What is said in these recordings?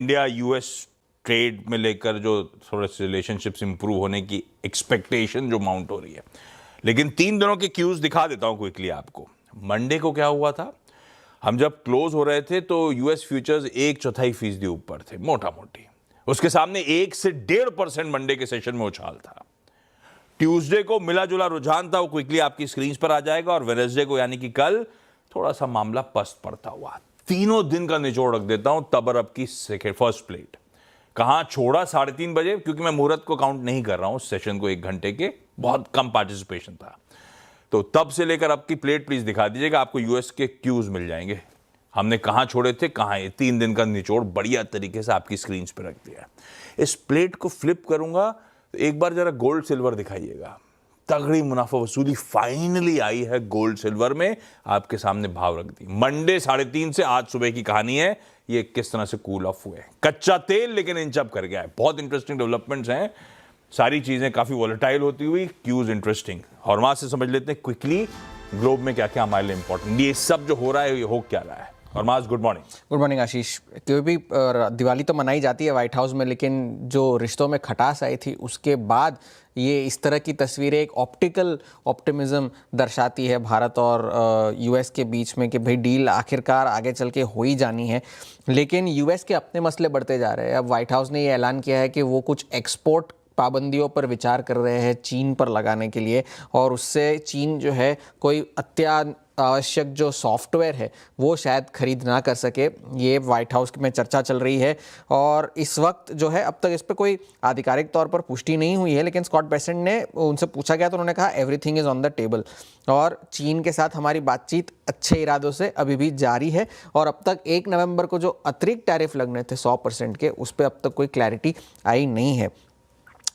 India US trade में लेकर जो थोड़े से रिलेशनशिप्स इंप्रूव होने की एक्सपेक्टेशन जो माउंट हो रही है, लेकिन 3 दिनों के क्यूज दिखा देता हूं क्विकली आपको। मंडे को क्या हुआ था, हम जब क्लोज हो रहे थे तो यूएस फ्यूचर्स 1/4% ऊपर थे मोटा मोटी। उसके सामने 1 से 1.5% मंडे के सेशन में उछाल था। ट्यूसडे को मिला जुला रुझान था, वो क्विकली आपकी स्क्रीन पर आ जाएगा। और वेडनेसडे को यानी कि कल थोड़ा सा मामला पस्त पड़ता हुआ। तीनों दिन का निचोड़ रख देता हूं। तब अब की फर्स्ट प्लेट कहां छोड़ा 3:30 बजे, क्योंकि मैं मुहूर्त को काउंट नहीं कर रहा हूं, सेशन को 1 घंटे के बहुत कम पार्टिसिपेशन था। तो तब से लेकर अब की प्लेट प्लीज दिखा दीजिएगा, आपको यूएस के क्यूज मिल जाएंगे। हमने कहां छोड़े थे, कहां ये 3 दिन का निचोड़ बढ़िया तरीके से आपकी स्क्रीन पर रख दिया। इस प्लेट को फ्लिप करूंगा तो एक बार जरा गोल्ड सिल्वर दिखाइएगा। तगड़ी मुनाफा वसूली फाइनली आई है गोल्ड सिल्वर में, आपके सामने भाव रख दी। मंडे 3:30 से आज सुबह की कहानी है, ये किस तरह से कूल ऑफ हुए। कच्चा तेल लेकिन इंच अप कर गया है। बहुत इंटरेस्टिंग डेवलपमेंट्स हैं, सारी चीजें काफी वॉलेटाइल होती हुई, क्यूज इंटरेस्टिंग। और वहां से समझ लेते हैं क्विकली ग्लोब में क्या क्या हमारे लिए इंपॉर्टेंट, ये सब जो हो रहा है ये हो क्या रहा है। और माज गुड मॉर्निंग। गुड मॉर्निंग आशीष। क्यों भी दिवाली तो मनाई जाती है व्हाइट हाउस में, लेकिन जो रिश्तों में खटास आई थी उसके बाद ये इस तरह की तस्वीरें एक ऑप्टिकल ऑप्टिमिज्म दर्शाती है भारत और यूएस के बीच में कि भाई डील आखिरकार आगे चल के हो ही जानी है। लेकिन यूएस के अपने मसले बढ़ते जा रहे हैं। अब व्हाइट हाउस ने ये ऐलान किया है कि वो कुछ एक्सपोर्ट पाबंदियों पर विचार कर रहे हैं चीन पर लगाने के लिए, और उससे चीन जो है कोई आवश्यक जो सॉफ्टवेयर है वो शायद खरीद ना कर सके। ये व्हाइट हाउस में चर्चा चल रही है और इस वक्त जो है अब तक इस पर कोई आधिकारिक तौर पर पुष्टि नहीं हुई है। लेकिन स्कॉट बेसेंट ने उनसे पूछा गया तो उन्होंने कहा everything is on the table, और चीन के साथ हमारी बातचीत अच्छे इरादों से अभी भी जारी है। और अब तक 1 नवंबर को जो अतिरिक्त टैरिफ लगने थे 100% के, उस पर अब तक कोई क्लैरिटी आई नहीं है।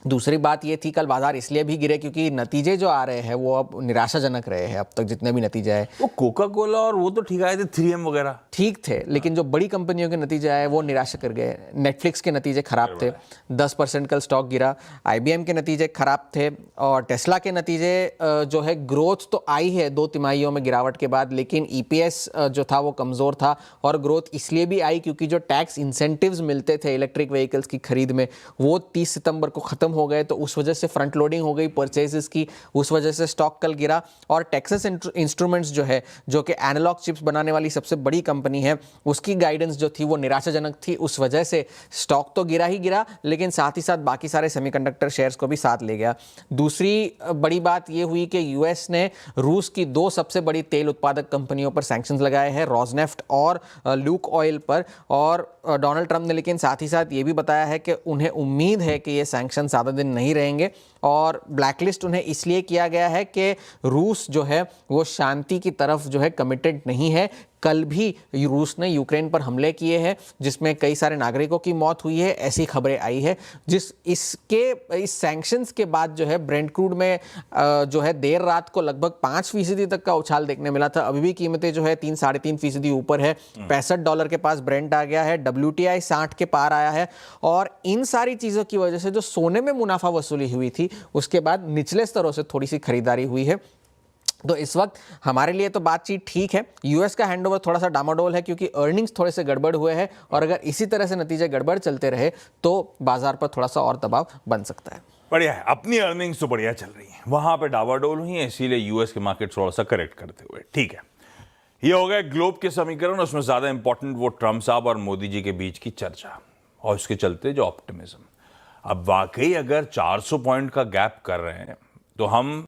दूसरी बात ये थी, कल बाजार इसलिए भी गिरे क्योंकि नतीजे जो आ रहे हैं वो अब निराशाजनक रहे हैं। अब तक जितने भी नतीजे आए, वो कोका कोला और वो तो ठीक आए थे, 3M वगैरह ठीक थे, लेकिन जो बड़ी कंपनियों के नतीजे आए वो निराशा कर गए। नेटफ्लिक्स के नतीजे खराब थे, 10% कल स्टॉक गिरा। IBM के नतीजे खराब थे, और टेस्ला के नतीजे जो है ग्रोथ तो आई है 2 तिमाहियों में गिरावट के बाद, लेकिन EPS जो था वो कमज़ोर था। और ग्रोथ इसलिए भी आई क्योंकि जो टैक्स इंसेंटिव्स मिलते थे इलेक्ट्रिक व्हीकल्स की खरीद में, वो 30 सितंबर को ख़त्म हो गए, तो उस वजह से फ्रंट लोडिंग हो गई परचेजेस की, उस वजह से स्टॉक कल गिरा। और टेक्सास इंस्ट्रूमेंट्स जो है, जो कि एनालॉग चिप्स बनाने वाली सबसे बड़ी कंपनी है, उसकी गाइडेंस जो थी वो निराशाजनक थी। उस वजह से स्टॉक तो गिरा ही गिरा, लेकिन साथ ही साथ बाकी सारे सेमीकंडक्टर शेयर्स को भी साथ ले गया। दूसरी बड़ी बात ये हुई कि यूएस ने रूस की 2 सबसे बड़ी तेल उत्पादक कंपनियों पर सैंक्शंस लगाए हैं, रोजनेफ्ट और ल्यूक ऑयल पर। और डोनाल्ड ट्रंप ने लेकिन साथ ही साथ ये भी बताया है कि उन्हें उम्मीद है कि ये सैंक्शन ज़्यादा दिन नहीं रहेंगे, और ब्लैकलिस्ट उन्हें इसलिए किया गया है कि रूस जो है वो शांति की तरफ जो है कमिटेड नहीं है। कल भी रूस ने यूक्रेन पर हमले किए हैं जिसमें कई सारे नागरिकों की मौत हुई है, ऐसी खबरें आई है। इस सैंक्शंस के बाद जो है ब्रेंट क्रूड में जो है देर रात को लगभग 5% तक का उछाल देखने मिला था। अभी भी कीमतें जो है 3-3.5% ऊपर है। $65 के पास ब्रेंट आ गया है, WTI 60 के पार आया है। और इन सारी चीज़ों की वजह से जो सोने में मुनाफा वसूली हुई थी, उसके बाद निचले स्तरों से थोड़ी सी खरीदारी हुई है। तो इस वक्त हमारे लिए तो बातचीत ठीक है। यूएस का हैंडओवर थोड़ा सा डामाडोल है क्योंकि अर्निंग्स थोड़े से गड़बड़ हुए हैं, और अगर इसी तरह से नतीजे गड़बड़ चलते रहे तो बाजार पर थोड़ा सा और दबाव बन सकता है। बढ़िया है, अपनी अर्निंग्स तो बढ़िया चल रही है, वहां पे डावाडोल हुई है, इसीलिए यूएस के मार्केट थोड़ा सा करेक्ट करते हुए ठीक है। ये हो गए ग्लोब के समीकरण, उसमें ज्यादा इंपॉर्टेंट वो ट्रंप साहब और मोदी जी के बीच की चर्चा और उसके चलते जो ऑप्टिमिज्म। अब वाकई अगर 400 पॉइंट का गैप कर रहे हैं तो हम